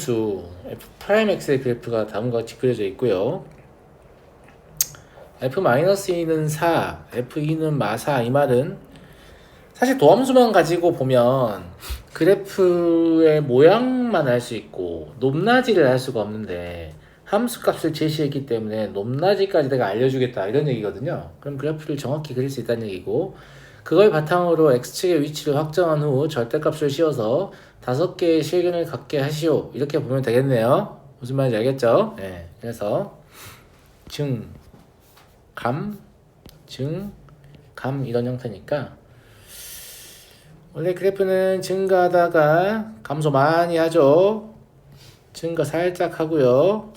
수 F'X의 그래프가 다음과 같이 그려져 있고요. F-2는 4, F2는 마사. 이 말은 사실 도함수만 가지고 보면 그래프의 모양만 알 수 있고 높낮이를 알 수가 없는데 함수값을 제시했기 때문에 높낮이까지 내가 알려주겠다 이런 얘기거든요. 그럼 그래프를 정확히 그릴 수 있다는 얘기고, 그걸 바탕으로 x축의 위치를 확정한 후 절대값을 씌워서 5개의 실근을 갖게 하시오, 이렇게 보면 되겠네요. 무슨 말인지 알겠죠? 네. 그래서 증, 감, 증, 감 이런 형태니까 원래 그래프는 증가하다가 감소 많이 하죠. 증가 살짝 하고요.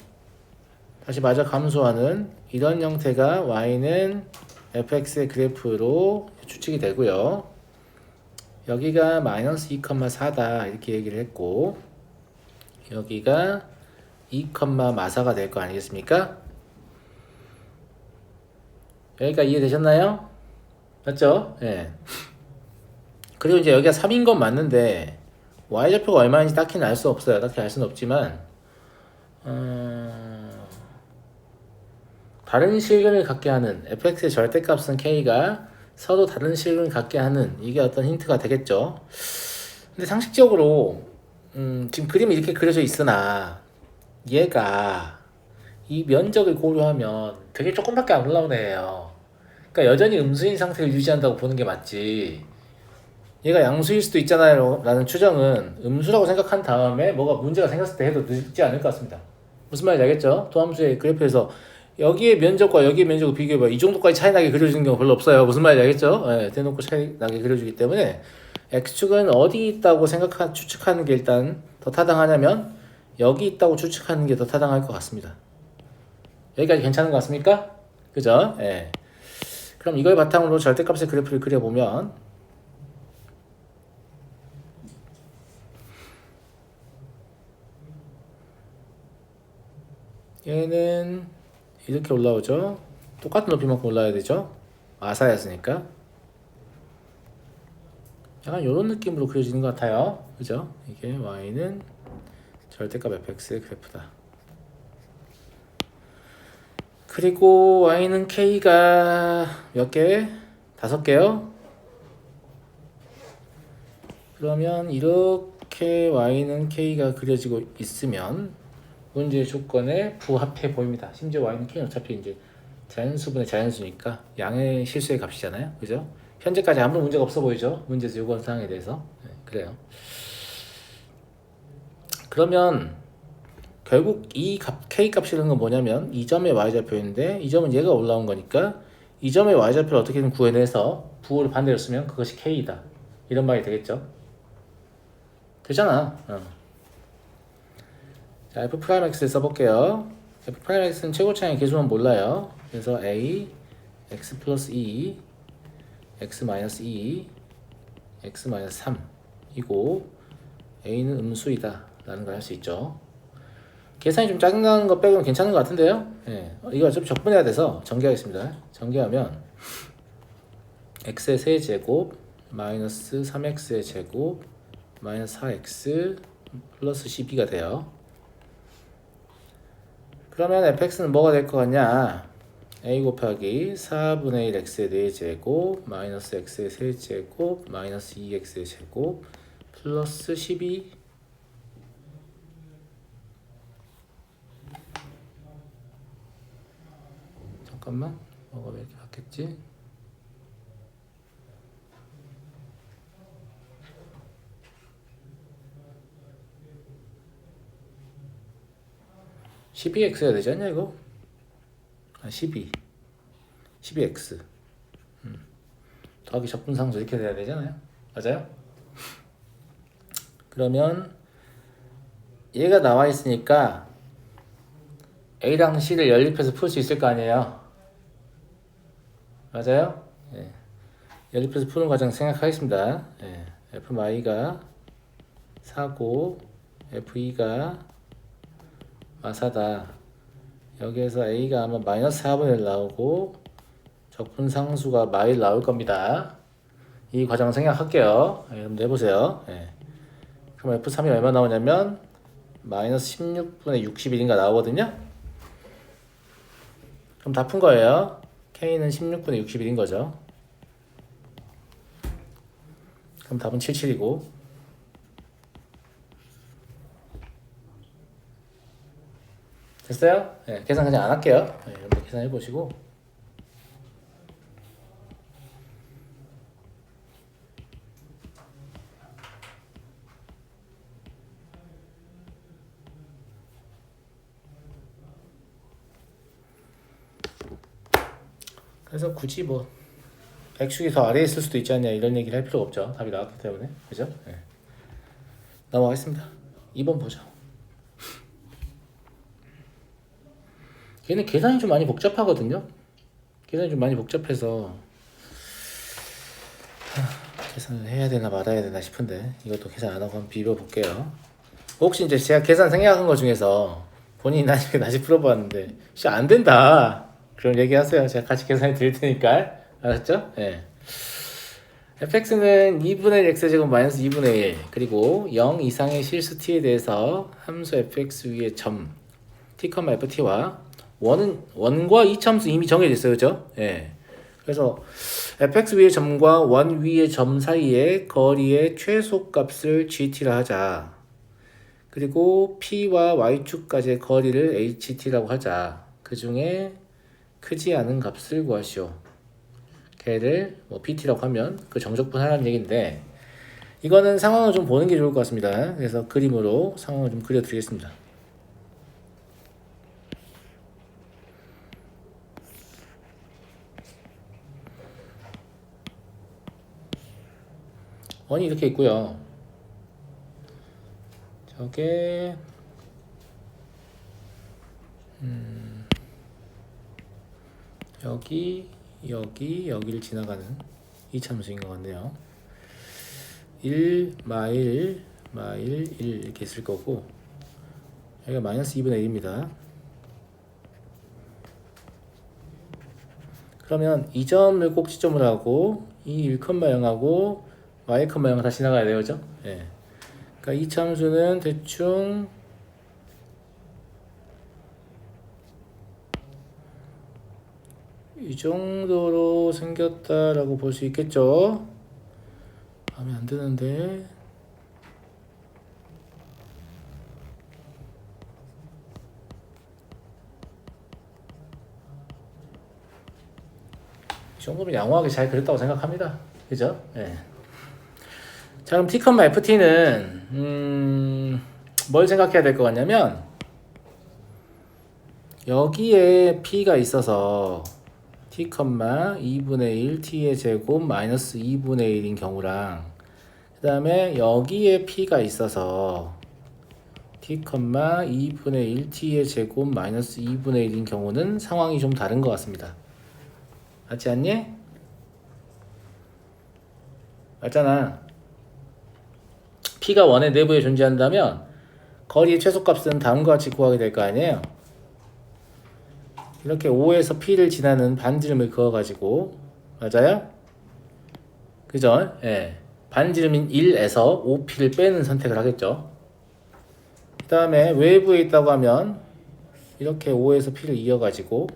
다시 마저 감소하는 이런 형태가 y는 fx의 그래프로 추측이 되고요. 여기가 마이너스 2,4다 이렇게 얘기를 했고, 여기가 2, 마사가 될 거 아니겠습니까? 여기까지 이해되셨나요? 맞죠? 예. 그리고 이제 여기가 3인 건 맞는데 y좌표가 얼마인지 딱히는 알 수 없어요. 딱히 알 수는 없지만 다른 실근을 갖게 하는 fx의 절대값은 k가 서로 다른 실근을 갖게 하는, 이게 어떤 힌트가 되겠죠. 근데 상식적으로 지금 그림이 이렇게 그려져 있으나 얘가 이 면적을 고려하면 되게 조금밖에 안 올라오는 애예요. 그러니까 여전히 음수인 상태를 유지한다고 보는 게 맞지, 얘가 양수일 수도 있잖아요 라는 추정은 음수라고 생각한 다음에 뭐가 문제가 생겼을 때 해도 늦지 않을 것 같습니다. 무슨 말인지 알겠죠? 도함수의 그래프에서 여기의 면적과 여기의 면적을 비교해봐, 이 정도까지 차이 나게 그려주는 경우 별로 없어요. 무슨 말인지 알겠죠? 네, 대놓고 차이 나게 그려주기 때문에 x축은 어디 있다고 추측하는 게 일단 더 타당하냐면 여기 있다고 추측하는 게 더 타당할 것 같습니다. 여기까지 괜찮은 것 같습니까? 그죠? 예. 그럼 이걸 바탕으로 절대값의 그래프를 그려보면 얘는 이렇게 올라오죠. 똑같은 높이만큼 올라야 되죠. 마사였으니까. 약간 이런 느낌으로 그려지는 것 같아요. 그죠? 이게 y는 절대값 fx의 그래프다. 그리고 y는 k가 몇 개? 5개요? 그러면 이렇게 y는 k가 그려지고 있으면 문제의 조건에 부합해 보입니다. 심지어 y는 k는 어차피 이제 자연수분의 자연수니까 양의 실수의 값이잖아요. 그죠? 현재까지 아무 문제가 없어 보이죠? 문제에서 요구한 사항에 대해서. 네, 그래요. 그러면 결국 이 값, k 값이라는 건 뭐냐면 이 점의 y좌표인데 이 점은 얘가 올라온 거니까 이 점의 y좌표를 어떻게든 구해내서 부호를 반대로 쓰면 그것이 k이다, 이런 말이 되겠죠. 되잖아. 자, F'X를 써볼게요. F'X는 최고차의 계수만 몰라요. 그래서 A, X 플러스 2, X 마이너스 2, X 마이너스 3 이고 A는 음수이다 라는 걸 할 수 있죠. 계산이 좀 짜증나는 거 빼고는 괜찮은 것 같은데요. 예, 이거 어차피 적분해야 돼서 전개하겠습니다. 전개하면 X의 세제곱 마이너스 3X의 제곱 마이너스 4X 플러스 12가 돼요. 그러면 fx는 뭐가 될 것 같냐? a 곱하기 4분의 1 x의 4제곱 마이너스 x의 세제곱 마이너스 2x의 제곱 플러스 12. 잠깐만, 뭐가 왜 이렇게 바뀌었지? (12x가) 되지 않냐 이거? 12x 더하기 적분상수 이렇게 돼야 되잖아요. 맞아요? 그러면 얘가 나와 있으니까 A랑 C를 연립해서 풀 수 있을 거 아니에요. 맞아요? 예. 연립해서 푸는 과정 생각하겠습니다. 예. Fy가 4고 F2가 마사다. 여기에서 A가 아마 마이너스 4분의 1 나오고 적분상수가 마일 나올 겁니다. 이 과정 생각할게요. 예, 여러분 해보세요. 예. 그럼 F3이 얼마 나오냐면 마이너스 16분의 61인가 나오거든요. 그럼 다 푼 거예요. K는 16분의 61인 거죠. 그럼 답은 77이고. 됐어요? 네, 계산 그냥 안 할게요. 네, 여러분 계산해 보시고. 그래서 굳이 뭐 X축이 더 아래에 있을 수도 있지 않냐 이런 얘기를 할 필요가 없죠. 답이 나왔기 때문에. 그죠? 네. 넘어가겠습니다. 2번 보죠. 얘는 계산이 좀 많이 복잡하거든요. 계산이 좀 많이 복잡해서 계산을 해야 되나 말아야 되나 싶은데 이것도 계산 안 하고 한번 비벼볼게요. 혹시 이제 제가 계산 생략한 것 중에서 본인이 나중에 다시 풀어봤는데 진짜 안 된다 그런 얘기 하세요. 제가 같이 계산해 드릴 테니까. 알았죠? 예. fx는 2분의 x제곱 마이너스 2분의 1 그리고 0 이상의 실수 t에 대해서 함수 fx 위의 점 t, ft와 원과 이참수 이미 정해져 있어요. 그죠? 예. 그래서 fx 위의 점과 원 위의 점 사이의 거리의 최소값을 gt라 하자. 그리고 p와 y축까지의 거리를 ht라고 하자. 그 중에 크지 않은 값을 구하시오. 걔를 뭐 pt라고 하면 그 정적분 하라는 얘기인데 이거는 상황을 좀 보는 게 좋을 것 같습니다. 그래서 그림으로 상황을 좀 그려드리겠습니다. 원이 이렇게 있고요. 저게 여기를 지나가는 이참수인 것 같네요. 1 마일 1 이렇게 있을 거고 여기가 마이너스 2분의 1입니다. 그러면 이 점을 꼭지점으로 하고 이 1,0하고 y,0가 다 지나가야 돼요. 그죠? 예. 그러니까 이 참수는 대충 이 정도로 생겼다라고 볼 수 있겠죠? 마음에 안 드는데 이 정도면 양호하게 잘 그렸다고 생각합니다. 그죠? 예. 자, 그럼 t, ft는 뭘 생각해야 될 것 같냐면 여기에 p가 있어서 t, 2분의 1 t의 제곱 마이너스 2분의 1인 경우랑 그 다음에 여기에 p가 있어서 t, 2분의 1 t의 제곱 마이너스 2분의 1인 경우는 상황이 좀 다른 것 같습니다. 맞지 않니? 맞잖아. p가 원의 내부에 존재한다면 거리의 최소값은 다음과 같이 구하게 될 거 아니에요. 이렇게 5에서 p를 지나는 반지름을 그어가지고 맞아요? 그죠? 예. 반지름인 1에서 5p를 빼는 선택을 하겠죠. 그 다음에 외부에 있다고 하면 이렇게 5에서 p를 이어가지고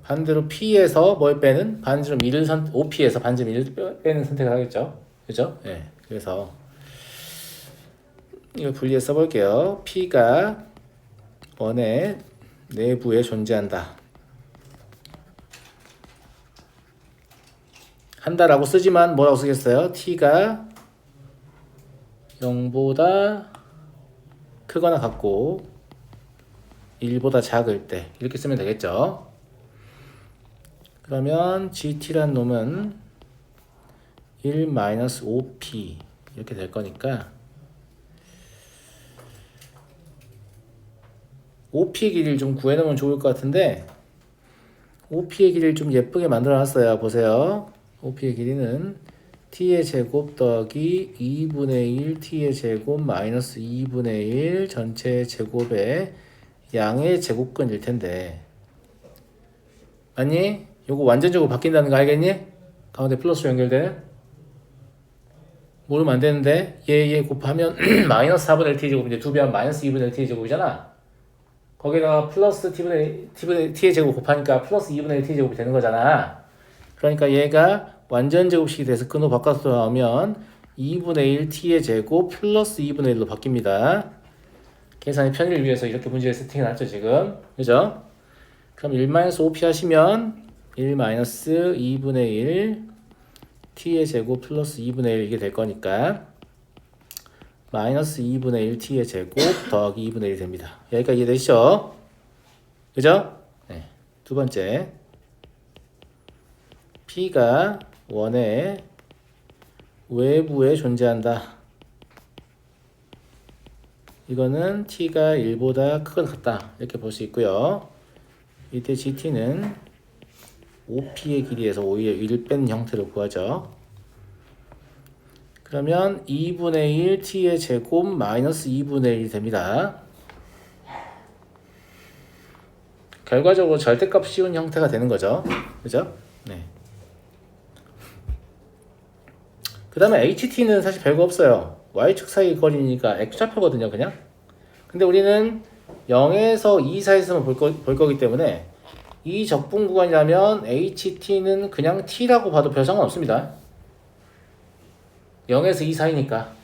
반대로 p에서 뭘 빼는 반지름 1을 5p에서 반지름 1을 빼는 선택을 하겠죠. 그죠? 예. 그래서 이걸 분리해 써볼게요. p가 원의 내부에 존재한다. 한다라고 쓰지만 뭐라고 쓰겠어요? t가 0보다 크거나 같고 1보다 작을 때 이렇게 쓰면 되겠죠. 그러면 gt란 놈은 1-5p 이렇게 될 거니까 5p의 길이를 좀 구해놓으면 좋을 것 같은데 5p의 길이를 좀 예쁘게 만들어 놨어요. 보세요. 5p의 길이는 t의 제곱 더하기 2분의 1 t의 제곱 마이너스 2분의 1 전체 제곱의 양의 제곱근일 텐데 맞니? 요거 완전적으로 바뀐다는 거 알겠니? 가운데 플러스로 연결되는? 모르면 안 되는데 얘 곱하면 마이너스 4분의 1t의 제곱 이제 2배 하면 마이너스 2분의 1t의 제곱이잖아. 거기다가 플러스 t의 제곱 곱하니까 플러스 2분의 1t의 제곱이 되는 거잖아. 그러니까 얘가 완전 제곱식이 돼서 끈으로 바꿔서 나오면 2분의 1t의 제곱 플러스 2분의 1로 바뀝니다. 계산의 편의를 위해서 이렇게 문제를 세팅해놨죠 지금. 그죠? 그럼 1-5p 하시면 1-2분의 1 t의 제곱 플러스 2분의 1 이게 될 거니까 마이너스 2분의 1 t의 제곱 더하기 2분의 1 됩니다. 여기까지 이해되시죠? 그죠? 네. 두 번째 p가 원의 외부에 존재한다. 이거는 t가 1보다 크다 이렇게 볼 수 있고요. 이때 gt는 5p의 길이에서 오히려 1 뺀 형태로 구하죠. 그러면 2분의 1 t의 제곱 마이너스 2분의 1이 됩니다. 결과적으로 절대값 씌운 형태가 되는 거죠. 그죠? 네. 그 다음에 ht는 사실 별거 없어요. y축 사이 거리니까 x좌표거든요 그냥. 근데 우리는 0에서 2 사이에서만 볼 거기 때문에 이 적분 구간이라면 ht는 그냥 t라고 봐도 별 상관없습니다. 0에서 2 사이니까.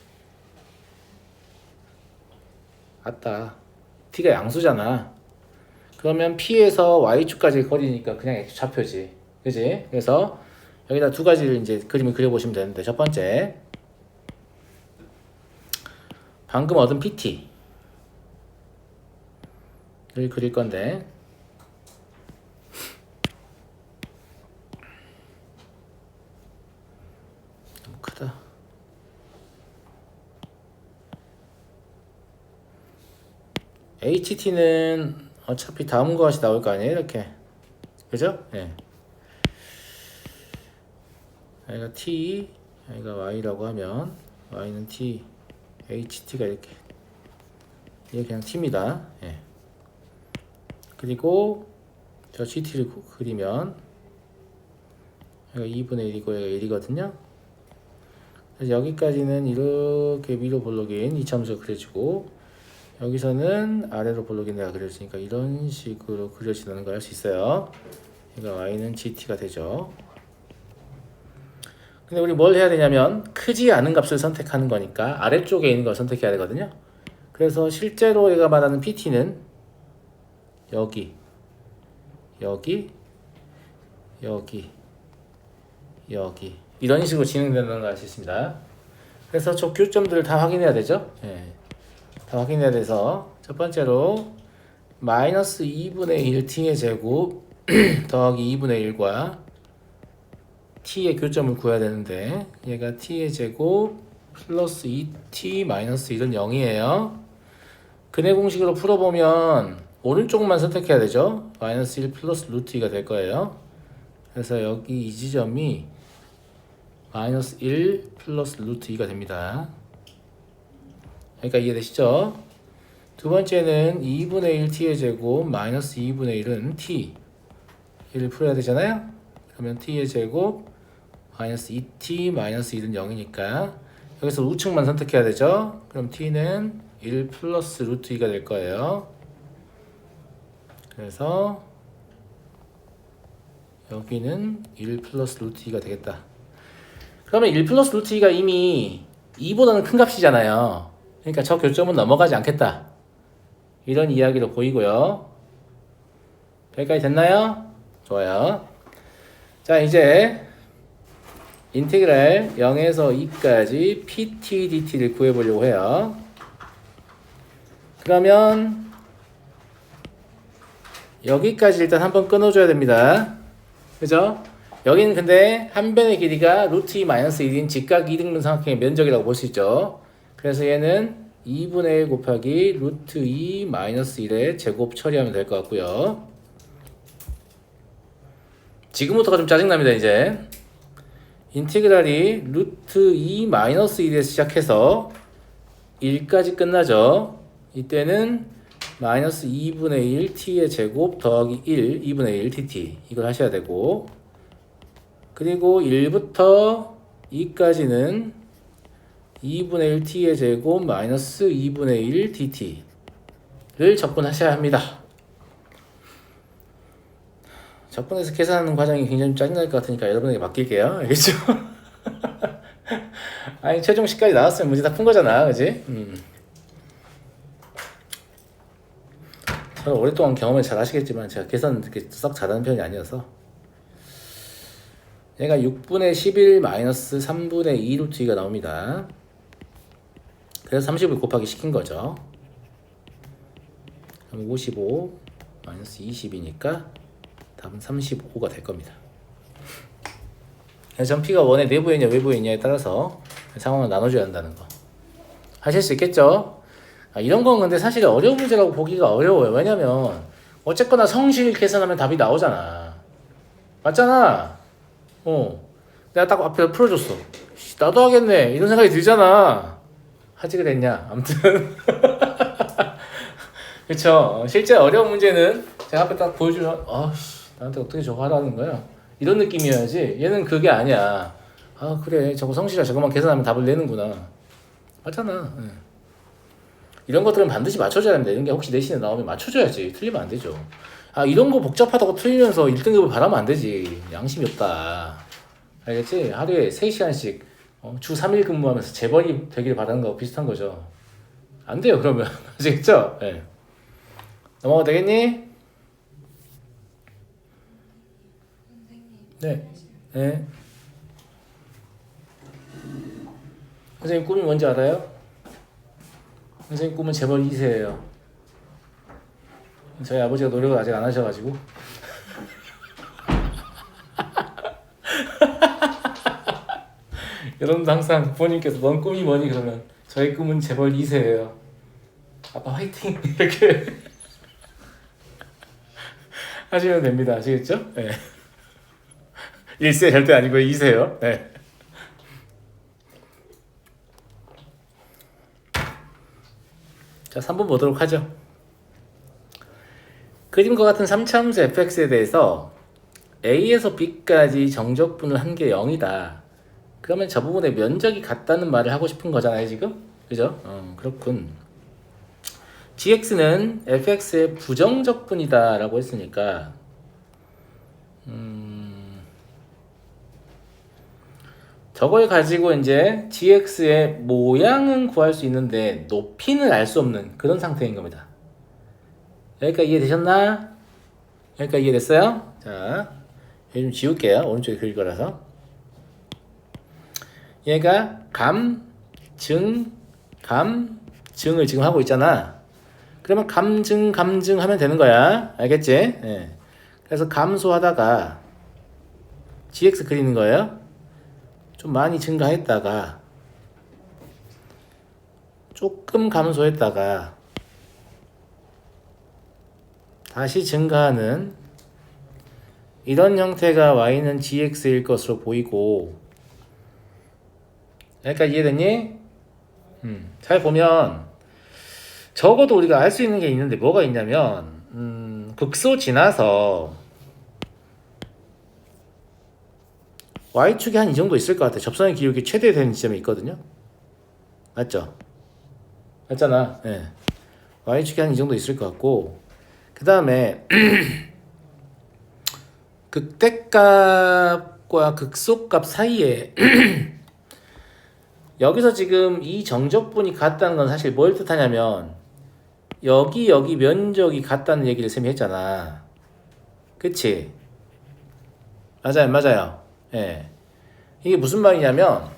아따, t가 양수잖아. 그러면 p에서 y축까지 거리니까 그냥 x좌표지. 그지? 그래서 여기다 두 가지를 이제 그림을 그려보시면 되는데, 첫 번째 방금 얻은 pt를 그릴 건데, 너무 크다. ht는 어차피 다음과 같이 나올 거 아니에요, 이렇게. 그죠? 예. 여기가 t, 여기가 y라고 하면 y는 t, ht가 이렇게. 이게 그냥 t입니다. 예. 그리고 저 gt를 그리면 여기가 2분의 1이고 여기가 1이거든요. 그래서 여기까지는 이렇게 위로 볼록인 이차함수가 그려지고, 여기서는 아래로 볼록인 데가 그려지니까 이런 식으로 그려지는 걸 알 수 있어요. 그러니까 y는 gt가 되죠. 근데 우리 뭘 해야 되냐면 크지 않은 값을 선택하는 거니까 아래쪽에 있는 걸 선택해야 되거든요. 그래서 실제로 얘가 말하는 pt는 여기, 여기, 여기, 여기 이런 식으로 진행되는 걸 알 수 있습니다. 그래서 저 교점들을 다 확인해야 되죠. 예. 다 확인해야 돼서 첫 번째로 마이너스 2분의 1 t의 제곱 더하기 2분의 1과 t의 교점을 구해야 되는데, 얘가 t의 제곱 플러스 2t 마이너스 1은 0이에요. 근해 공식으로 풀어보면 오른쪽만 선택해야 되죠. 마이너스 1 플러스 루트 2가 될 거예요. 그래서 여기 이 지점이 마이너스 1 플러스 루트 2가 됩니다. 그러니까 이해되시죠? 두 번째는 2분의 1 t의 제곱 마이너스 2분의 1은 t 1을 풀어야 되잖아요. 그러면 t의 제곱 마이너스 2t 마이너스 1은 0이니까 여기서 우측만 선택해야 되죠. 그럼 t는 1 플러스 루트 2가 될 거예요. 그래서 여기는 1 플러스 루트 2가 되겠다. 그러면 1 플러스 루트 2가 이미 2보다는 큰 값이잖아요. 그러니까 저 교점은 넘어가지 않겠다. 이런 이야기로 보이고요. 여기까지 됐나요? 좋아요. 자, 이제 인테그랄 0에서 2까지 pt dt를 구해보려고 해요. 그러면 여기까지 일단 한번 끊어줘야 됩니다. 그죠? 여기는 근데 한 변의 길이가 루트 2 마이너스 1인 직각 이등분 삼각형의 면적이라고 볼 수 있죠. 그래서 얘는 2분의 1 곱하기 루트 2 마이너스 1의 제곱 처리하면 될 것 같고요. 지금부터가 좀 짜증납니다. 이제 인티그랄이 루트 2 마이너스 1에서 시작해서 1까지 끝나죠. 이때는 마이너스 2분의 1 t의 제곱 더하기 1 2분의 1 dt 이걸 하셔야 되고, 그리고 1부터 2까지는 2분의 1 t의 제곱 마이너스 2분의 1 dt를 적분하셔야 합니다. 적분해서 계산하는 과정이 굉장히 짜증날 것 같으니까 여러분에게 맡길게요. 알겠죠? 아니 최종식까지 나왔으면 문제 다 푼 거잖아, 그지? 저는 오랫동안 경험을 잘 하시겠지만 제가 계산 그렇게 썩 잘하는 편이 아니어서 얘가 6분의 11 마이너스 3분의 2 루트 2가 나옵니다. 그래서 30을 곱하기 시킨 거죠. 그럼 55 마이너스 20이니까 답은 35가 될 겁니다. 그래서 전 P가 원의 내부에 있냐 외부에 있냐에 따라서 상황을 나눠줘야 한다는 거 하실 수 있겠죠? 이런 건 근데 사실 어려운 문제라고 보기가 어려워요. 왜냐면 어쨌거나 성실 계산하면 답이 나오잖아. 맞잖아. 내가 딱 앞에 풀어줬어. 나도 하겠네 이런 생각이 들잖아. 하지 그랬냐. 아무튼 그쵸. 실제 어려운 문제는 제가 앞에 딱 보여주면 나한테 어떻게 저거 하라는 거야 이런 느낌이어야지. 얘는 그게 아니야. 그래 저거 성실하 저거만 계산하면 답을 내는구나. 맞잖아. 이런 것들은 반드시 맞춰줘야 합니다. 이런 게 혹시 내신에 나오면 맞춰줘야지. 틀리면 안 되죠. 이런 거 복잡하다고 틀리면서 1등급을 바라면 안 되지. 양심이 없다. 알겠지? 하루에 3시간씩 주 3일 근무하면서 재벌이 되길 바라는 거하고 비슷한 거죠. 안 돼요 그러면. 아시겠죠? 네. 넘어가도 되겠니? 네. 네. 선생님 꿈이 뭔지 알아요? 선생님 꿈은 재벌 2세예요. 저희 아버지가 노력을 아직 안 하셔가지고 여러분도 항상 부모님께서 넌 꿈이 뭐니 그러면 저희 꿈은 재벌 2세예요. 아빠 화이팅 이렇게 하시면 됩니다. 아시겠죠? 네. 1세 절대 아니고 2세요. 네. 자, 3번 보도록 하죠. 그림과 같은 3차함수 fx에 대해서 a에서 b까지 정적분을 한 게 0이다. 그러면 저 부분의 면적이 같다는 말을 하고 싶은 거잖아요, 지금? 그죠? 그렇군. gx는 fx의 부정적분이다 라고 했으니까 저걸 가지고 이제 gx의 모양은 구할 수 있는데 높이는 알 수 없는 그런 상태인 겁니다. 여기까지 이해되셨나? 여기까지 이해됐어요? 자, 여기 좀 지울게요. 오른쪽에 그릴 거라서. 얘가 감, 증, 증을 지금 하고 있잖아. 그러면 감증 하면 되는 거야. 알겠지? 네. 그래서 감소하다가 gx 그리는 거예요. 좀 많이 증가했다가 조금 감소했다가 다시 증가하는 이런 형태가 y는 gx일 것으로 보이고, 그러니까 이해됐니? 잘 보면 적어도 우리가 알 수 있는 게 있는데 뭐가 있냐면 극소 지나서 y축이 한 이 정도 있을 것 같아. 접선의 기울기 최대 되는 지점이 있거든요. 맞죠? 맞잖아. 네. y축이 한 이 정도 있을 것 같고, 그 다음에 극대값과 극소값 사이에 여기서 지금 이 정적분이 같다는 건 사실 뭘 뜻하냐면 여기 면적이 같다는 얘기를 쌤이 했잖아. 그치? 맞아요. 예. 이게 무슨 말이냐면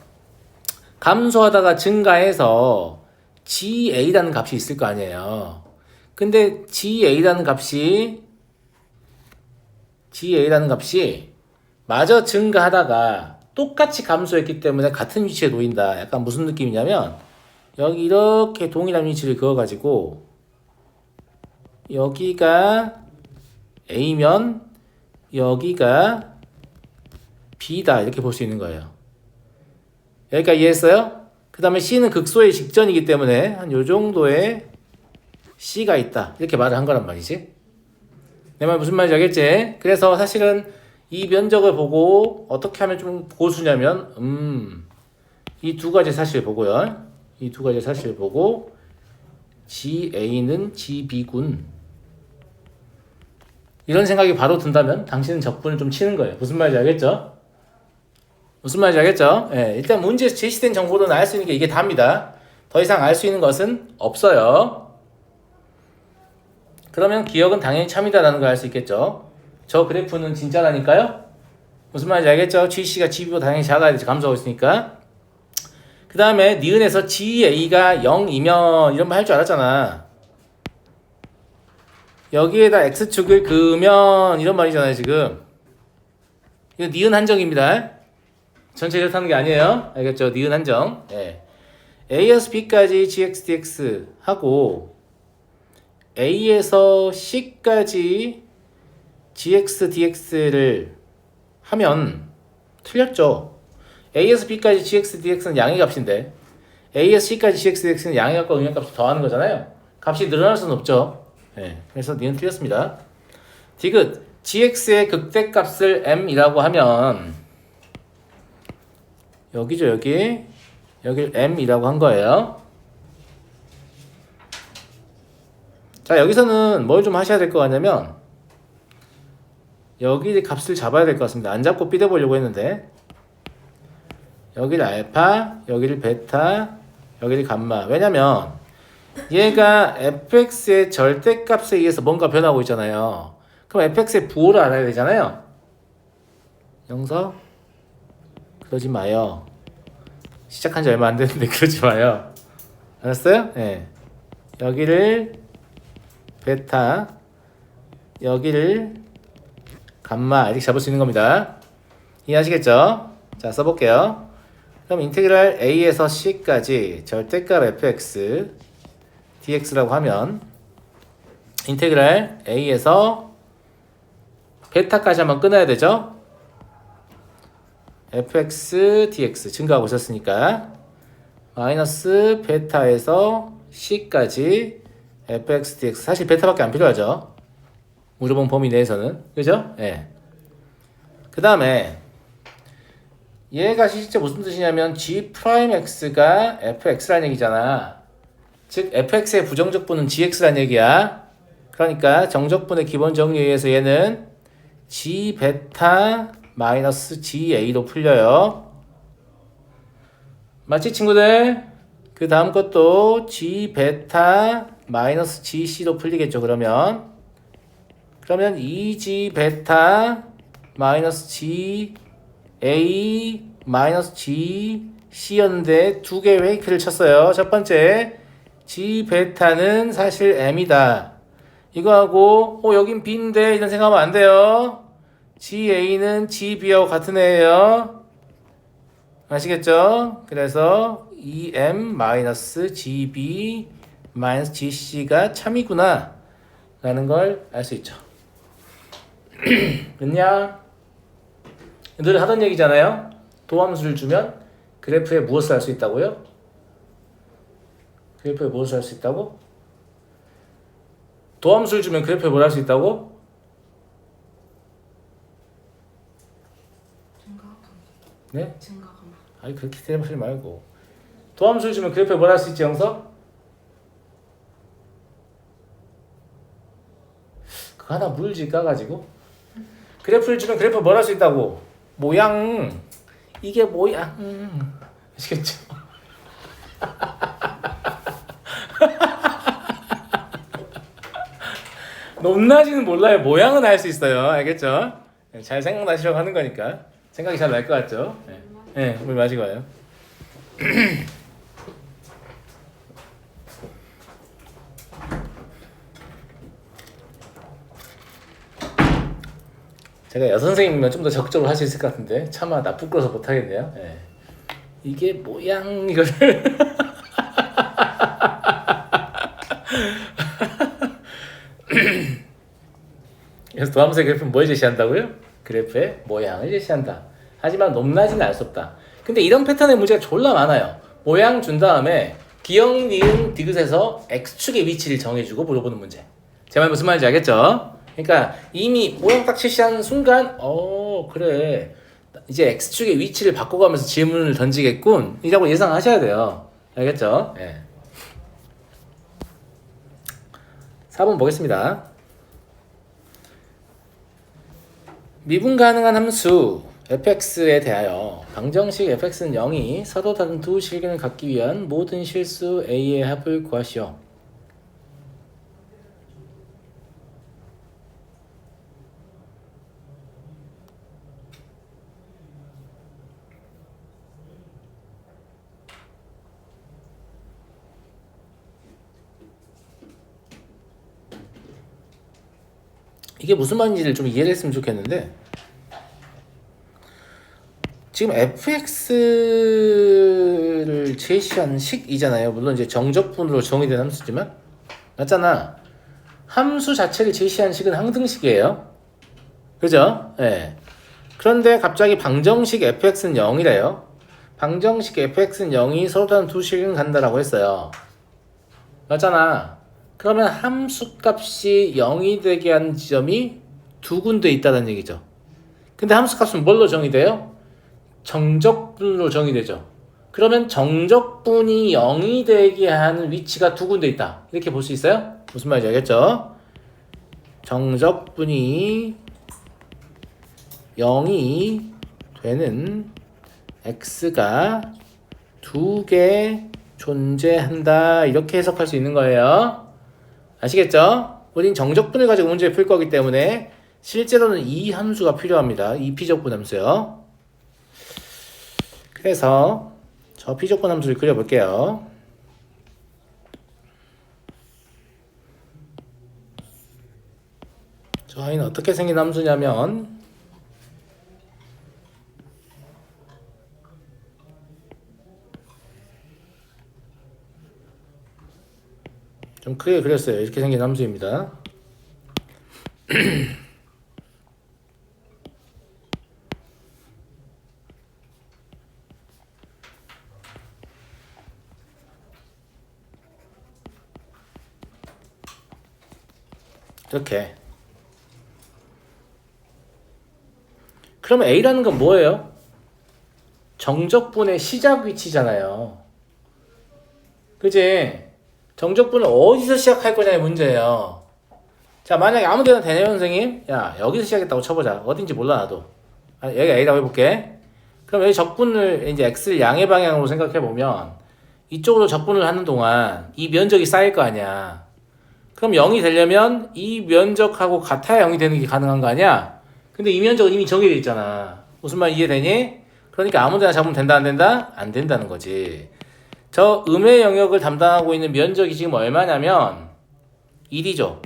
감소하다가 증가해서 GA라는 값이 있을 거 아니에요. 근데 GA라는 값이 마저 증가하다가 똑같이 감소했기 때문에 같은 위치에 놓인다. 약간 무슨 느낌이냐면 여기 이렇게 동일한 위치를 그어가지고 여기가 A면 여기가 B다 이렇게 볼 수 있는 거예요. 여기까지 이해했어요? 그 다음에 C는 극소의 직전이기 때문에 한 요 정도의 C가 있다 이렇게 말을 한 거란 말이지. 내 말 무슨 말인지 알겠지? 그래서 사실은 이 면적을 보고 어떻게 하면 좀 고수냐면 이 두 가지 사실 보고요. 이 두 가지 사실 보고 GA는 GB군. 이런 생각이 바로 든다면 당신은 적분을 좀 치는 거예요. 무슨 말인지 알겠죠? 무슨 말인지 알겠죠? 예, 일단 문제에서 제시된 정보로는 알 수 있는 게 이게 답니다. 더 이상 알 수 있는 것은 없어요. 그러면 기억은 당연히 참이다라는 걸 알 수 있겠죠. 저 그래프는 진짜라니까요. 무슨 말인지 알겠죠? GC가 GB보다 당연히 작아야 되지. 감소하고 있으니까. 그 다음에 니은에서 GA가 0이면 이런 말 할 줄 알았잖아. 여기에다 X축을 그으면 이런 말이잖아요 지금. 이거 니은 한정입니다. 전체 그렇다는 게 아니에요. 알겠죠? 니은 한정. 예. A에서 B까지 GX, DX 하고 A에서 C까지 GX, DX를 하면 틀렸죠. A에서 B까지 GX, DX는 양의 값인데 A에서 C까지 GX, DX는 양의 값과 음의 값을 더하는 거잖아요. 값이 늘어날 수는 없죠. 네, 그래서 니은 틀렸습니다. 디귿 GX의 극대값을 M이라고 하면 여기죠. 여기를 M이라고 한 거예요. 자, 여기서는 뭘 좀 하셔야 될 것 같냐면 여기 값을 잡아야 될 것 같습니다. 안 잡고 삐대보려고 했는데 여기를 알파, 여기를 베타, 여기를 감마. 왜냐면 얘가 fx의 절대값에 의해서 뭔가 변하고 있잖아요. 그럼 fx의 부호를 알아야 되잖아요. 영서 그러지 마요. 시작한 지 얼마 안 됐는데 그러지 마요. 알았어요? 네. 여기를 베타, 여기를 감마 이렇게 잡을 수 있는 겁니다. 이해하시겠죠? 자, 써볼게요. 그럼 인테그랄 a에서 c까지 절대값 fx dx라고 하면 인테그랄 a에서 베타까지 한번 끊어야 되죠. fx dx 증가하고 있었으니까 마이너스 베타에서 c까지 fx dx. 사실 베타밖에 안 필요하죠. 무조건 범위 내에서는. 그죠? 예. 네. 그 다음에 얘가 실제 무슨 뜻이냐면 g'x가 fx라는 얘기잖아. 즉 fx의 부정적분은 gx라는 얘기야. 그러니까 정적분의 기본 정리에 의해서 얘는 g 베타 마이너스 ga로 풀려요. 맞지 친구들? 그 다음 것도 g 베타 마이너스 gc로 풀리겠죠. 그러면 2g 베타 마이너스 g a 마이너스 g c였는데 두 개의 웨이크를 쳤어요. 첫 번째 g 베타는 사실 m이다. 이거하고 여긴 b인데 이런 생각하면 안 돼요. g a는 g b하고 같은 애예요. 아시겠죠? 그래서 2m 마이너스 g b 마이너스 g c가 참이구나 라는 걸 알 수 있죠. 됐냐? 늘 하던 얘기잖아요. 도함수를 주면 그래프에 무엇을 할 수 있다고요? 그래프에 무엇을 할 수 있다고? 도함수를 주면 그래프에 뭘 할 수 있다고? 네? 아니 그렇게 대답하지 말고 도함수를 주면 그래프에 뭘 할 수 있지 영서? 그거 하나 물지 까가지고 그래프를 주면 그래프에 뭘 할 수 있다고? 모양 이게 모양 아시겠죠? 높낮이는 몰라요. 모양은 알 수 있어요. 알겠죠? 잘 생각나시려고 하는 거니까 생각이 잘 날 것 같죠? 네, 물 마시고 와요. 제가 여선생님이면 좀 더 적극적으로 할 수 있을 것 같은데 차마 나 부끄러워서 못하겠네요. 네. 이게 모양 이거를 그래서 도함수의 그래프는 뭘 제시한다고요? 그래프의 모양을 제시한다. 하지만 높낮이는 알 수 없다. 근데 이런 패턴의 문제가 졸라 많아요. 모양 준 다음에 기역, 니은, 디귿에서 x축의 위치를 정해주고 물어보는 문제. 제 말 무슨 말인지 알겠죠? 그러니까 이미 모양 딱 제시하는 순간 그래 이제 x축의 위치를 바꿔가면서 질문을 던지겠군 이라고 예상하셔야 돼요. 알겠죠? 예. 4번 보겠습니다. 미분 가능한 함수 fx에 대하여 방정식 fx는 0이 서로 다른 두 실근을 갖기 위한 모든 실수 a의 합을 구하시오. 이게 무슨 말인지를 좀 이해를 했으면 좋겠는데, 지금 fx를 제시한 식이잖아요. 물론 이제 정적분으로 정의된 함수지만, 맞잖아. 함수 자체를 제시한 식은 항등식이에요. 그죠? 예. 그런데 갑자기 방정식 fx는 0이래요. 방정식 fx는 0이 서로 다른 두 식은 간다라고 했어요. 맞잖아. 그러면 함수 값이 0이 되게 하는 지점이 두 군데 있다는 얘기죠. 근데 함수 값은 뭘로 정의돼요? 정적분으로 정의되죠. 그러면 정적분이 0이 되게 하는 위치가 두 군데 있다. 이렇게 볼 수 있어요? 무슨 말인지 알겠죠? 정적분이 0이 되는 x가 두 개 존재한다. 이렇게 해석할 수 있는 거예요. 아시겠죠? 우린 정적분을 가지고 문제를 풀 거기 때문에 실제로는 이 함수가 필요합니다. 이 피적분 함수요. 그래서 저 피적분 함수를 그려볼게요. 저 아이는 어떻게 생긴 함수냐면 좀 크게 그렸어요. 이렇게 생긴 함수입니다. 이렇게. 그러면 A라는 건 뭐예요? 정적분의 시작 위치잖아요. 그지? 정적분을 어디서 시작할 거냐의 문제예요. 자, 만약에 아무 데나 되네요, 선생님. 야, 여기서 시작했다고 쳐보자. 어딘지 몰라, 나도. 여기가 A라고 해볼게. 그럼 여기 적분을, 이제 X를 양의 방향으로 생각해보면, 이쪽으로 적분을 하는 동안 이 면적이 쌓일 거 아니야. 그럼 0이 되려면 이 면적하고 같아야 0이 되는 게 가능한 거 아니야? 근데 이 면적은 이미 정해져 있잖아. 무슨 말 이해되니? 그러니까 아무 데나 잡으면 된다, 안 된다? 안 된다는 거지. 저 음의 영역을 담당하고 있는 면적이 지금 얼마냐면 1이죠.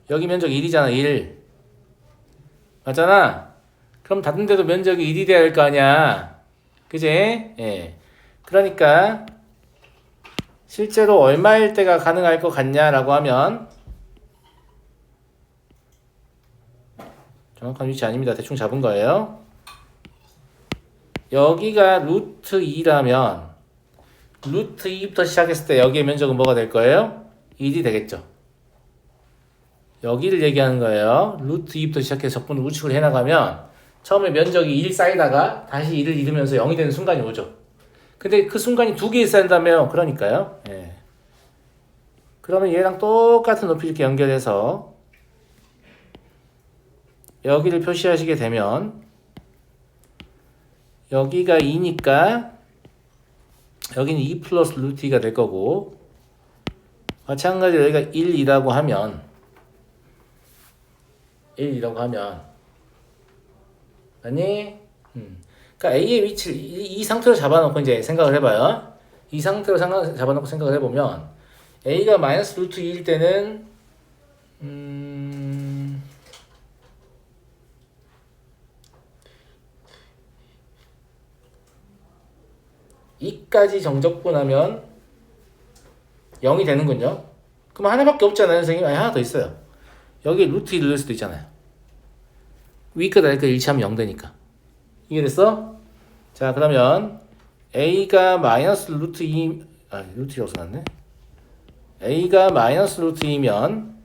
여기 면적 1이잖아. 1. 맞잖아. 그럼 다른 데도 면적이 1이 돼야 할 거 아니야. 그지? 예. 그러니까 실제로 얼마일 때가 가능할 것 같냐라고 하면 정확한 위치 아닙니다. 대충 잡은 거예요. 여기가 루트 2라면 루트 2부터 시작했을 때 여기의 면적은 뭐가 될 거예요? 1이 되겠죠. 여기를 얘기하는 거예요. 루트 2부터 시작해서 적분을 우측을 해나가면 처음에 면적이 1 쌓이다가 다시 1을 잃으면서 0이 되는 순간이 오죠. 근데 그 순간이 두 개 있어야 한다며. 그러니까요. 예. 그러면 얘랑 똑같은 높이 이렇게 연결해서 여기를 표시하시게 되면 여기가 2니까 여기는 2 플러스 루트 2가 될 거고, 마찬가지로 여기가 1이라고 하면 1이라고 하면 아니 그러니까 A의 위치를 이 상태로 잡아놓고 이제 생각을 해봐요. 이 상태로 잡아놓고 생각을 해보면 A가 마이너스 루트 2일 때는 2까지 정적분하면 0이 되는군요. 그럼 하나밖에 없잖아요, 선생님. 아니, 하나 더 있어요. 여기 루트 2 넣을 수도 있잖아요. 위끝 아래끝 일치하면 0 되니까. 이해됐어? 자, 그러면 A가 마이너스 루트 2, 루트 2 여기서 났네. A가 마이너스 루트 2면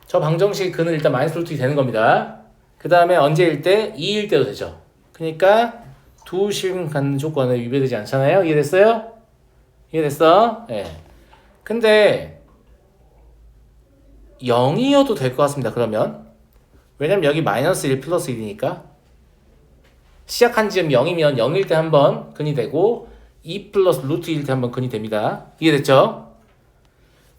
저 방정식 근은 일단 마이너스 루트 2 되는 겁니다. 그 다음에 언제일 때? 2일 때도 되죠. 그러니까 두 식 갖는 조건은 위배되지 않잖아요. 이해됐어요? 이해됐어? 예. 근데 0이어도 될 것 같습니다. 그러면 왜냐면 여기 마이너스 1 플러스 1이니까 시작한 지점 0이면 0일 때 한 번 근이 되고 2 플러스 루트 1일 때 한 번 근이 됩니다. 이해됐죠?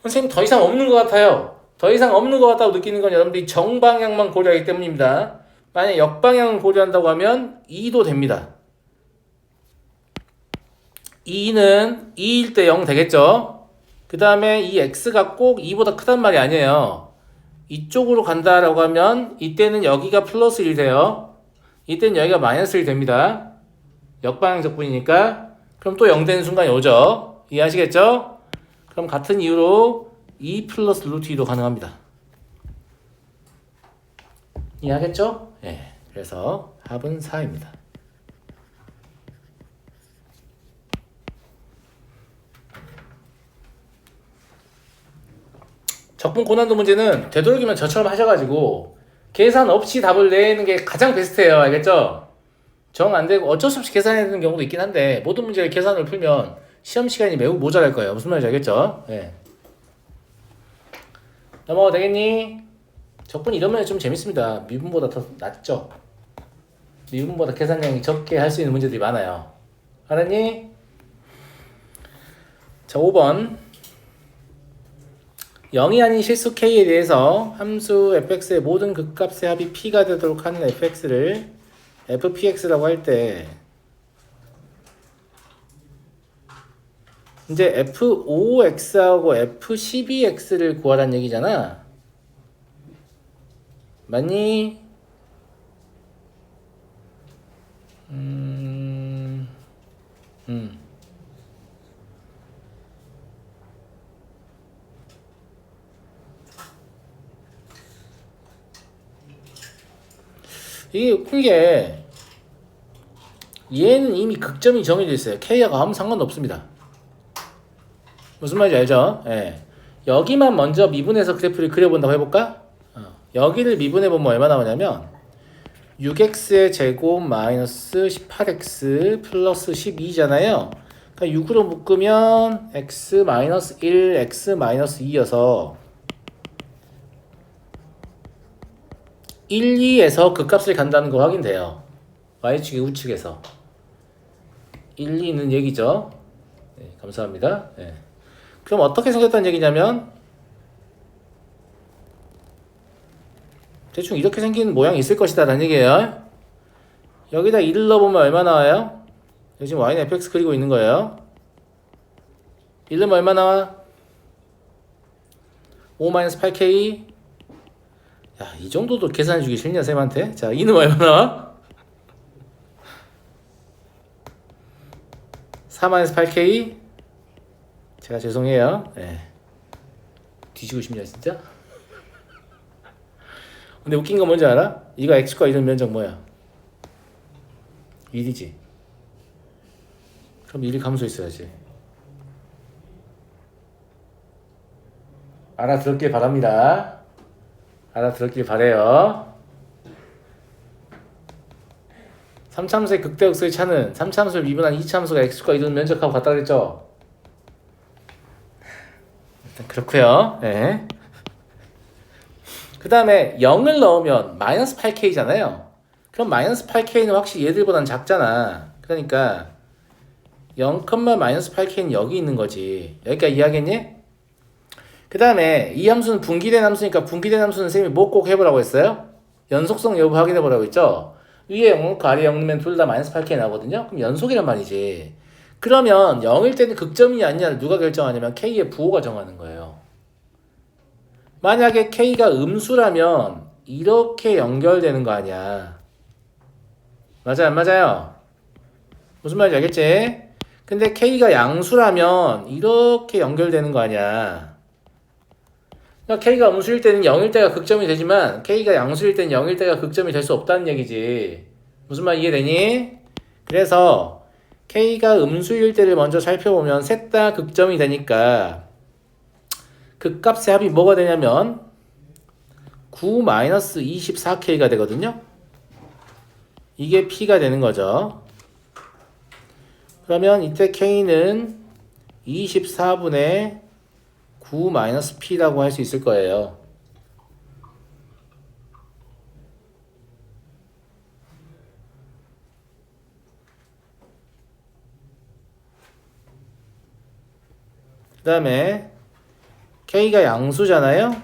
선생님 더 이상 없는 것 같아요. 더 이상 없는 것 같다고 느끼는 건 여러분들이 정방향만 고려하기 때문입니다. 만약 역방향을 고려한다고 하면 2도 됩니다. 2는 2일 때 0 되겠죠? 그 다음에 이 x가 꼭 2보다 크단 말이 아니에요. 이쪽으로 간다라고 하면 이때는 여기가 플러스 1 돼요. 이때는 여기가 마이너스 1 됩니다. 역방향 적분이니까. 그럼 또 0 되는 순간이 오죠. 이해하시겠죠? 그럼 같은 이유로 2 플러스 루트 2도 가능합니다. 이해하겠죠? 예. 그래서 합은 4입니다. 적분 고난도 문제는 되도록이면 저처럼 하셔가지고 계산 없이 답을 내는 게 가장 베스트예요. 알겠죠? 정 안 되고 어쩔 수 없이 계산해야 되는 경우도 있긴 한데 모든 문제를 계산을 풀면 시험 시간이 매우 모자랄 거예요. 무슨 말인지 알겠죠? 예. 넘어가 되겠니? 적분 이러면 좀 재밌습니다. 미분보다 더 낫죠? 미분보다 계산량이 적게 할 수 있는 문제들이 많아요. 알았니? 자, 5번 0이 아닌 실수 k에 대해서 함수 fx의 모든 극값의 합이 p가 되도록 하는 fx를 fpx라고 할 때 이제 f5x하고 f12x를 구하라는 얘기잖아. 맞니? 이게 웃긴 게 얘는 이미 극점이 정해져 있어요. k하고 아무 상관없습니다. 무슨 말인지 알죠? 예. 여기만 먼저 미분해서 그래프를 그려본다고 해볼까? 여기를 미분해보면 얼마 나오냐면 6x의 제곱 마이너스 18x 플러스 12잖아요. 그러니까 6으로 묶으면 x 마이너스 1, x 마이너스 2여서 1, 2에서 극값을 간다는 거 확인돼요. y축이 우측에서 1, 2는 얘기죠. 네, 감사합니다. 네. 그럼 어떻게 생겼다는 얘기냐면 대충 이렇게 생긴 모양이 있을 것이다 라는 얘기예요. 여기다 1을 넣어보면 얼마 나와요? 여기 지금 y는 fx 그리고 있는 거예요. 1 넣으면 얼마 나와? 5-8k. 야, 이 정도도 계산해주기 싫냐 쌤한테? 자, 2는 얼마 나와? 4-8k. 제가 죄송해요. 네. 뒤지고 싶냐 진짜? 근데 웃긴 건 뭔지 알아? 이거 x과 이런 면적 뭐야? 1이지. 그럼 1이 감소 있어야지. 알아들었길 바랍니다. 알아들었길 바래요. 3참수의 극대역수의 차는 3참수를 미분한 2참수가 x과 이런 면적하고 같다 그랬죠? 일단 그렇고요. 네. 그 다음에 0을 넣으면 마이너스 8k잖아요. 그럼 마이너스 8k는 확실히 얘들보단 작잖아. 그러니까 0, 마이너스 8k는 여기 있는 거지. 여기까지 이해하겠니? 그 다음에 이 함수는 분기된 함수니까 분기된 함수는 쌤이 뭐 꼭 해보라고 했어요? 연속성 여부 확인해보라고 했죠? 위에 0 넣고 아래 0 넣으면 둘 다 마이너스 8k 나거든요? 그럼 연속이란 말이지. 그러면 0일 때는 극점이냐 아니냐를 누가 결정하냐면 k의 부호가 정하는 거예요. 만약에 k가 음수라면 이렇게 연결되는 거 아니야. 맞아요, 안 맞아요? 무슨 말인지 알겠지? 근데 k가 양수라면 이렇게 연결되는 거 아니야. 그러니까 k가 음수일 때는 0일 때가 극점이 되지만 k가 양수일 때는 0일 때가 극점이 될 수 없다는 얘기지. 무슨 말 이해되니? 그래서 k가 음수일 때를 먼저 살펴보면 셋 다 극점이 되니까 극값의 합이 뭐가 되냐면 9-24k가 되거든요. 이게 P가 되는 거죠. 그러면 이때 K는 24분의 9 마이너스 P라고 할 수 있을 거예요. 그 다음에 K가 양수잖아요.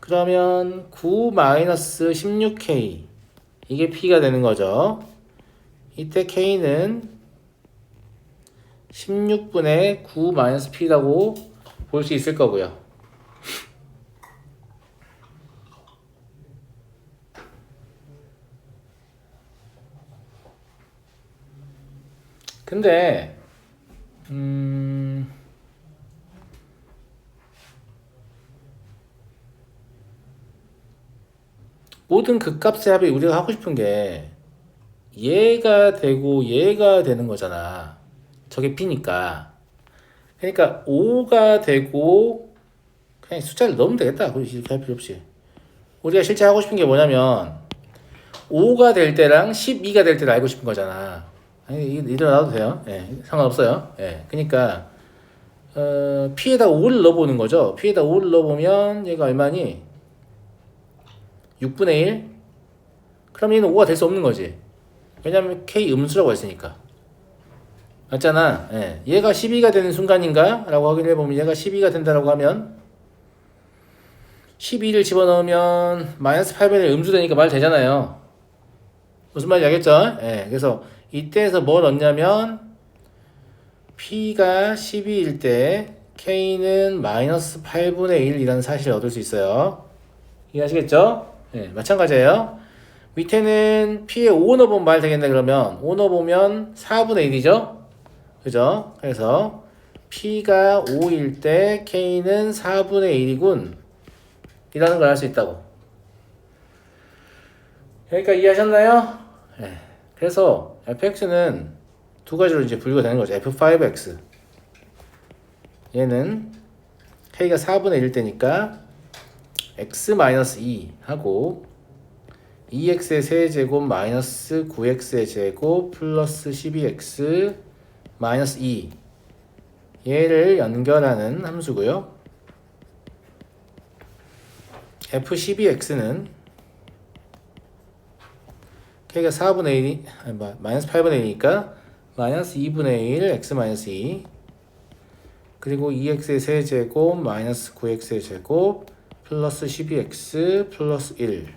그러면 9 마이너스 16K 이게 P가 되는 거죠. 이때 K는 16분의 9 마이너스 P라고 볼 수 있을 거고요. 근데 모든 극값의 합이 우리가 하고 싶은 게 얘가 되고 얘가 되는 거잖아. 저게 P니까. 그러니까 5가 되고 그냥 숫자를 넣으면 되겠다. 이렇게 할 필요 없이. 우리가 실제 하고 싶은 게 뭐냐면 5가 될 때랑 12가 될 때를 알고 싶은 거잖아. 아니, 일어나도 돼요. 예, 상관없어요. 예, 그러니까 P에다 5를 넣어보는 거죠. P에다 5를 넣어보면 얘가 얼마니? 6분의 1? 그럼 얘는 5가 될 수 없는 거지. 왜냐면 K 음수라고 했으니까. 맞잖아. 예. 얘가 12가 되는 순간인가? 라고 확인해보면 얘가 12가 된다라고 하면 12를 집어넣으면 마이너스 8분의 1 음수되니까 말 되잖아요. 무슨 말인지 알겠죠? 예. 그래서 이때에서 뭘 얻냐면 P가 12일 때 K는 마이너스 8분의 1이라는 사실을 얻을 수 있어요. 이해하시겠죠? 예. 마찬가지예요. 밑에는 P에 5 넣어보면 말 되겠네. 그러면 5 넣어보면 4분의 1이죠? 그죠? 그래서 P가 5일 때 K는 4분의 1이군 이라는 걸 알 수 있다고. 여기까지 이해하셨나요? 네. 그래서 fx는 두 가지로 이제 분류가 되는 거죠. f5x 얘는 K가 4분의 1 때니까 x-2 하고 2x의 세제곱 마이너스 9x의 제곱 플러스 12x 마이너스 2 얘를 연결하는 함수고요. f12x는 K가 4분의 1이 마이너스 8분의 1이니까 마이너스 2분의 1 x 마이너스 2 그리고 2x의 세제곱 마이너스 9x의 제곱 플러스 12x 플러스 1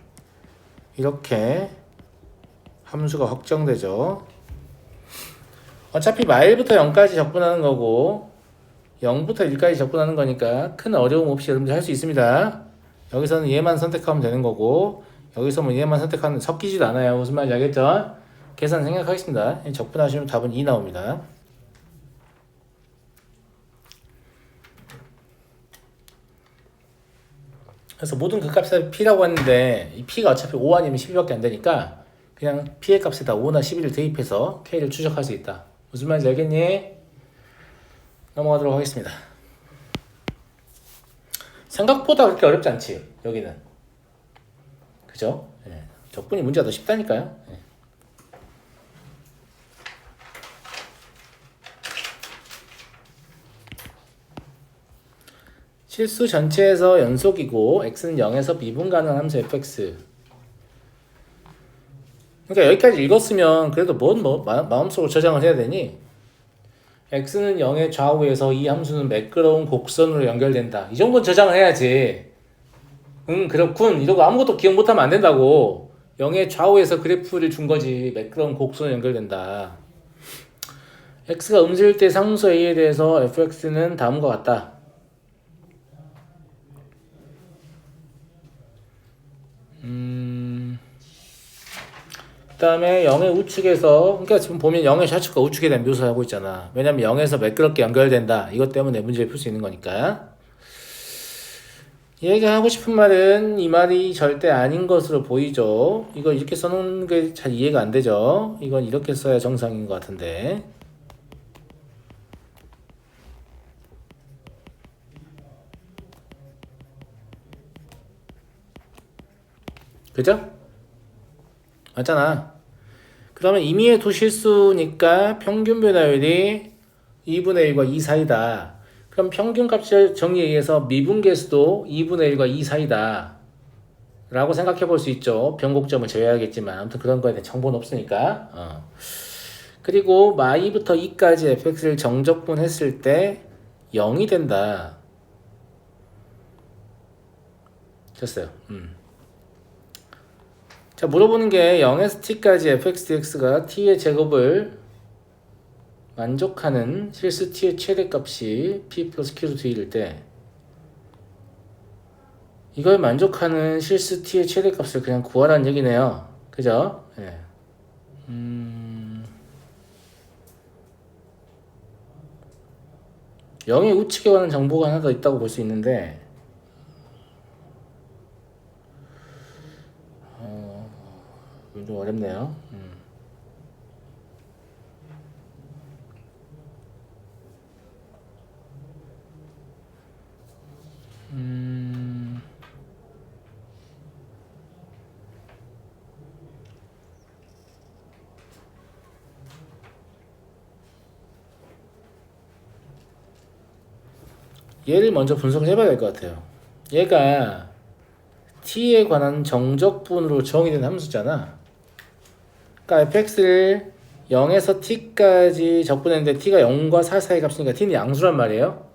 이렇게 함수가 확정되죠. 어차피 마일부터 0까지 적분하는 거고 0부터 1까지 적분하는 거니까 큰 어려움 없이 여러분들 할 수 있습니다. 여기서는 얘만 선택하면 되는 거고 여기서 뭐 얘만 선택하면 섞이지도 않아요. 무슨 말인지 알겠죠? 계산 생각하겠습니다. 적분하시면 답은 2 나옵니다. 그래서 모든 그 값에 P라고 했는데 이 P가 어차피 5 아니면 12밖에 안 되니까 그냥 P의 값에다 5나 12를 대입해서 K를 추적할 수 있다. 무슨 말인지 알겠니? 넘어가도록 하겠습니다. 생각보다 그렇게 어렵지 않지 여기는. 그죠? 예. 적분이 문제가 더 쉽다니까요. 예. 실수 전체에서 연속이고 x는 0에서 미분 가능한 함수 fx. 그러니까 여기까지 읽었으면 그래도 마음속으로 저장을 해야 되니 x는 0의 좌우에서 이 함수는 매끄러운 곡선으로 연결된다. 이 정도는 저장을 해야지. 그렇군. 이러고 아무것도 기억 못하면 안 된다고. 0의 좌우에서 그래프를 준 거지. 매끄러운 곡선으로 연결된다. x가 음수일 때 상수 a에 대해서 fx는 다음과 같다. 그 다음에 0의 우측에서 그러니까 지금 보면 0의 좌측과 우측에 대한 묘사를 하고 있잖아. 왜냐면 0에서 매끄럽게 연결된다. 이것 때문에 문제를 풀 수 있는 거니까. 얘가 하고 싶은 말은 이 말이 절대 아닌 것으로 보이죠. 이거 이렇게 써놓은 게 잘 이해가 안 되죠. 이건 이렇게 써야 정상인 것 같은데. 그죠? 맞잖아. 그러면 임의의 두 실수니까 평균 변화율이 2분의 1과 2 사이다. 그럼 평균값 정리에 의해서 미분계수도 2분의 1과 2 사이다. 라고 생각해 볼 수 있죠. 변곡점을 제외하겠지만 아무튼 그런 거에 대한 정보는 없으니까. 그리고 마이부터 2까지 fx를 정적분 했을 때 0이 된다. 됐어요. 자, 물어보는 게 0에서 t까지 fx dx가 t의 제곱을 만족하는 실수 t의 최대값이 p 플러스 q로 t일 때 이걸 만족하는 실수 t의 최대값을 그냥 구하라는 얘기네요. 그죠? 예. 0의 우측에 관한 정보가 하나 더 있다고 볼 수 있는데 좀 어렵네요. 얘를 먼저 분석을 해봐야 될 것 같아요. 얘가 t에 관한 정적분으로 정의된 함수잖아. 그러니까 fx를 0에서 t까지 적분했는데 t가 0과 4 사이 값이니까 t는 양수란 말이에요.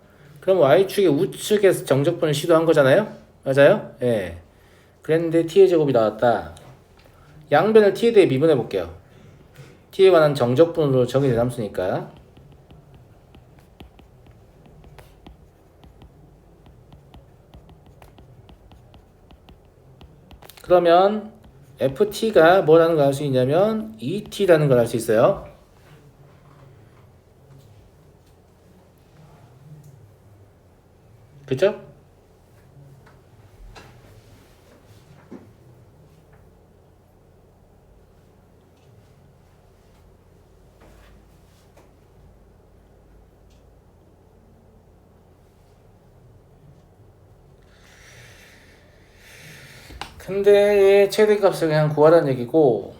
그럼 y축의 우측에서 정적분을 시도한 거잖아요. 맞아요? 예. 그랬는데 t의 제곱이 나왔다. 양변을 t에 대해 미분해 볼게요. t에 관한 정적분으로 정의된 함수니까. 그러면 ft가 뭐라는 걸 알 수 있냐면 et라는 걸 알 수 있어요. 그쵸? 근데 얘 최대값을 그냥 구하라는 얘기고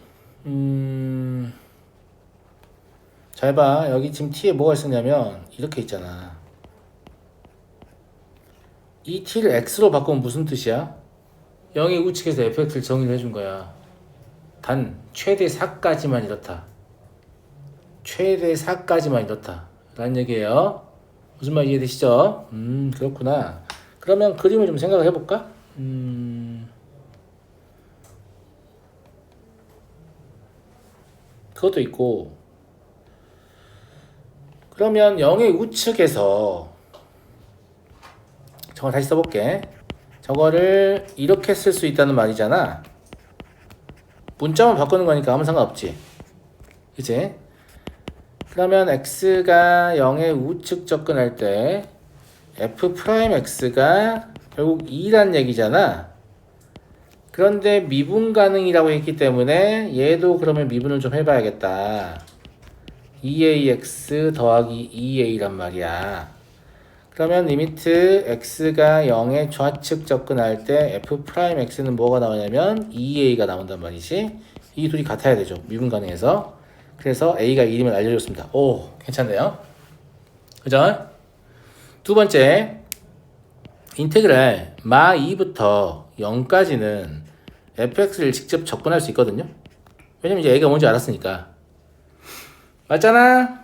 잘 봐. 여기 지금 t에 뭐가 있었냐면 이렇게 있잖아. 이 t를 x로 바꾸면 무슨 뜻이야? 0의 우측에서 fx를 정의를 해준 거야. 단 최대 4까지만 이렇다. 최대 4까지만 이렇다. 라는 얘기예요. 무슨 말 이해되시죠? 그렇구나. 그러면 그림을 좀 생각을 해볼까? 그것도 있고. 그러면 0의 우측에서 저거 다시 써볼게. 저거를 이렇게 쓸 수 있다는 말이잖아. 문자만 바꾸는 거니까 아무 상관없지. 그치? 그러면 x가 0의 우측 접근할 때 f'x가 결국 2란 얘기잖아. 그런데 미분 가능이라고 했기 때문에 얘도 그러면 미분을 좀 해봐야겠다. 2ax 더하기 2a란 말이야. 그러면 리미트 x가 0의 좌측 접근할 때 f'x는 뭐가 나오냐면 2a가 나온단 말이지. 이 둘이 같아야 되죠. 미분 가능해서. 그래서 a가 1임을 알려줬습니다. 오, 괜찮네요. 그죠? 두 번째, 인테그랄 마 2부터 0까지는 fx를 직접 접근할 수 있거든요. 왜냐면 이제 a가 뭔지 알았으니까. 맞잖아?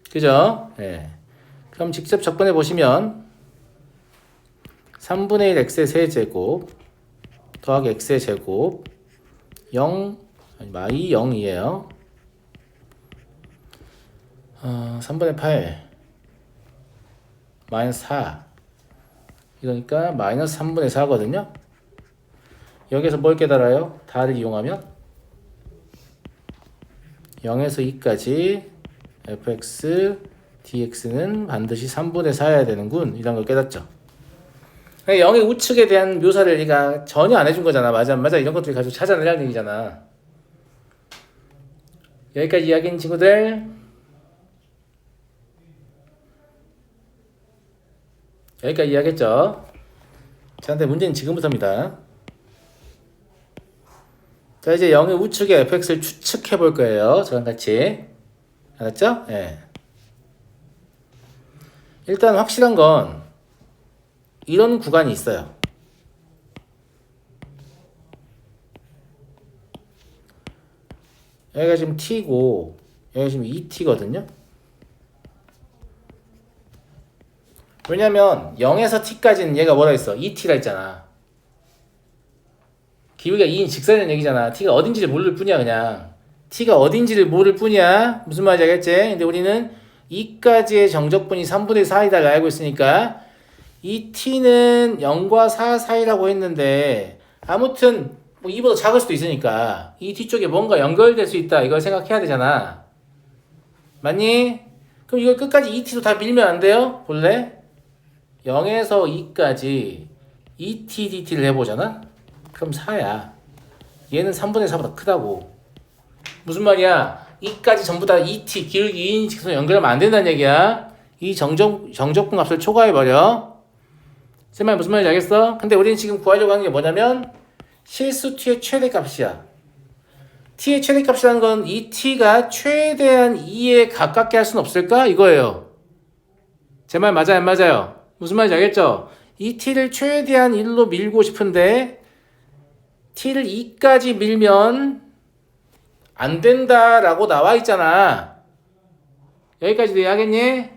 그죠? 네. 그럼 직접 접근해 보시면 3분의 1 x의 세제곱 더하기 x의 제곱 0 아니 마이 0이에요. 3분의 8 마이너스 4 이러니까 마이너스 3분의 4거든요. 여기서 뭘 깨달아요? 다를 이용하면 0에서 2까지 fx dx는 반드시 3분의 4여야 되는군. 이런 걸 깨닫죠. 0의 우측에 대한 묘사를 얘가 전혀 안 해준 거잖아. 맞아, 맞아. 이런 것들이 가지고 찾아내라는 얘기잖아. 여기까지 이야기인 친구들. 여기까지 이야기했죠. 자, 근데 문제는 지금부터입니다. 자, 자, 이제 0의 우측에 fx를 추측해 볼 거예요. 저랑 같이. 알았죠? 예. 일단 확실한 건 이런 구간이 있어요. 여기가 지금 t고 여기가 지금 2t거든요. 왜냐면 0에서 t까지는 얘가 뭐라 했어? 2t라 했잖아. 기울기가 2인 직선이라는 얘기잖아. t가 어딘지를 모를 뿐이야. 그냥 t가 어딘지를 모를 뿐이야. 무슨 말인지 알겠지? 근데 우리는 2까지의 정적분이 3분의 4이다를 알고 있으니까 이 t는 0과 4 사이라고 했는데 아무튼 뭐 2보다 작을 수도 있으니까 이 뒤쪽에 뭔가 연결될 수 있다. 이걸 생각해야 되잖아. 맞니? 그럼 이걸 끝까지 2t도 다 밀면 안 돼요? 볼래? 0에서 2까지 2t dt를 해보잖아? 그럼 4야. 얘는 3분의 4보다 크다고. 무슨 말이야? 2까지 전부 다 2t 기울기 2인 직선 연결하면 안 된다는 얘기야. 이 정적분 값을 초과해버려. 제 말 무슨 말인지 알겠어? 근데 우리는 지금 구하려고 하는 게 뭐냐면 실수 t의 최대값이야. t의 최대값이라는 건 이 t가 최대한 2에 가깝게 할 수는 없을까? 이거예요. 제 말 맞아요? 안 맞아요? 무슨 말인지 알겠죠? 이 t를 최대한 1로 밀고 싶은데 t를 2까지 밀면 안 된다라고 나와 있잖아. 여기까지도 이해하겠니?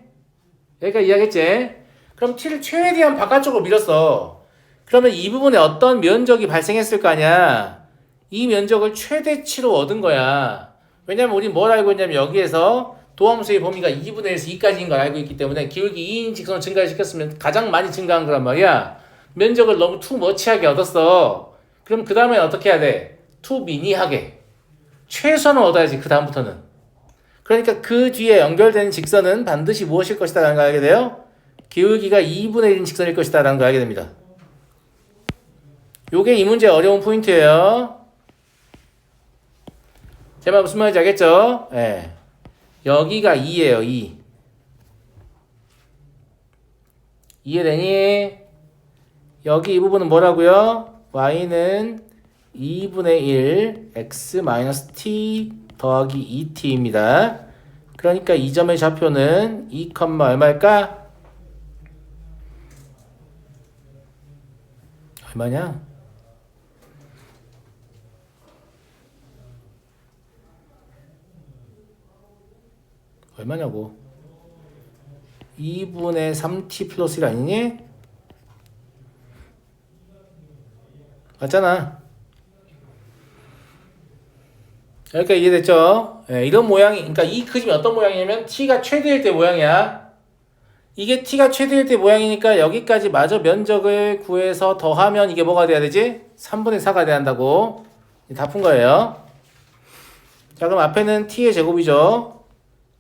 여기까지 이해하겠지? 그럼 t를 최대한 바깥쪽으로 밀었어. 그러면 이 부분에 어떤 면적이 발생했을 거 아니야. 이 면적을 최대치로 얻은 거야. 왜냐면 우리 뭘 알고 있냐면 여기에서 도함수의 범위가 2분의 1에서 2까지인 걸 알고 있기 때문에 기울기 2인 직선을 증가를 시켰으면 가장 많이 증가한 거란 말이야. 면적을 너무 투머치하게 얻었어. 그럼 그 다음에 어떻게 해야 돼? 투미니하게. 최소한은 얻어야지 그 다음부터는. 그러니까 그 뒤에 연결되는 직선은 반드시 무엇일 것이다 라는 걸 알게 돼요. 기울기가 2분의 1인 직선일 것이다 라는 걸 알게 됩니다. 요게 이 문제의 어려운 포인트예요. 제 말 무슨 말인지 알겠죠? 예. 여기가 2예요. 2. 이해되니? 여기 이 부분은 뭐라고요? y는 2분의 1 x-t 더하기 2t입니다. 그러니까 이 점의 좌표는 2, 얼마일까? 얼마냐? 얼마냐고. 2분의 3t 플러스 1 아니니? 맞잖아. 여기까지 이해됐죠? 예, 이런 모양이, 그러니까 이 그림이 어떤 모양이냐면 t가 최대일 때 모양이야. 이게 t가 최대일 때 모양이니까 여기까지 마저 면적을 구해서 더하면 이게 뭐가 돼야 되지? 3분의 4가 돼야 한다고. 다 푼 거예요. 자, 그럼 앞에는 t의 제곱이죠.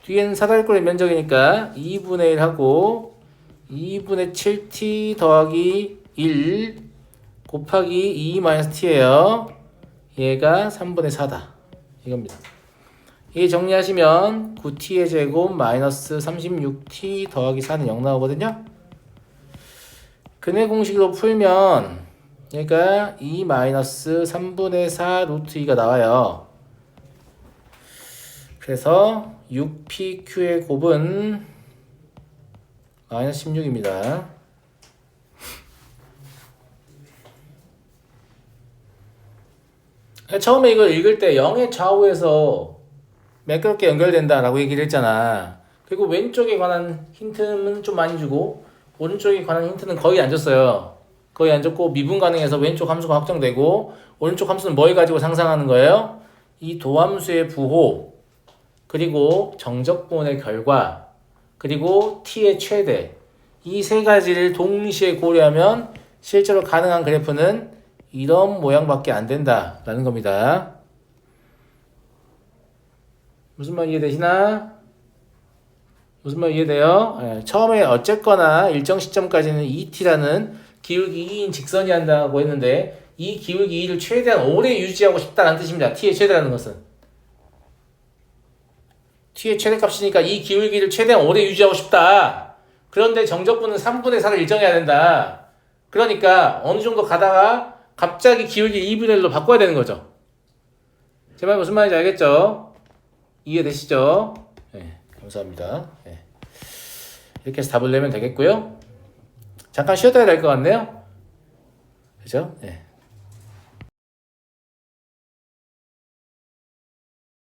뒤에는 사다리꼴의 면적이니까 2분의 1하고 2분의 7t 더하기 1 곱하기 2-t예요. 얘가 3분의 4다. 이겁니다. 이게 정리하시면 9t의 제곱 마이너스 36t 더하기 4는 0 나오거든요. 근해 공식으로 풀면 얘가 2 마이너스 3분의 4 루트 2가 나와요. 그래서 6pq의 곱은 마이너스 16입니다. 처음에 이걸 읽을 때 0의 좌우에서 매끄럽게 연결된다라고 얘기를 했잖아. 그리고 왼쪽에 관한 힌트는 좀 많이 주고 오른쪽에 관한 힌트는 거의 안 줬어요. 거의 안 줬고 미분 가능해서 왼쪽 함수가 확정되고 오른쪽 함수는 뭘 가지고 상상하는 거예요? 이 도함수의 부호 그리고 정적분의 결과 그리고 t의 최대 이 세 가지를 동시에 고려하면 실제로 가능한 그래프는 이런 모양밖에 안 된다라는 겁니다. 무슨 말 이해되시나? 무슨 말 이해돼요? 예, 처음에 어쨌거나 일정 시점까지는 2t라는 기울기 2인 직선이 한다고 했는데 이 기울기 2를 최대한 오래 유지하고 싶다는 뜻입니다. t의 최대라는 것은. t의 최대값이니까 이 기울기를 최대한 오래 유지하고 싶다. 그런데 정적분은 3분의 4를 일정해야 된다. 그러니까 어느 정도 가다가 갑자기 기울기 2분의 1로 바꿔야 되는 거죠. 제 말 무슨 말인지 알겠죠? 이해되시죠? 네, 감사합니다. 네. 이렇게 해서 답을 내면 되겠고요. 잠깐 쉬었다 해야 될 것 같네요. 그죠? 네.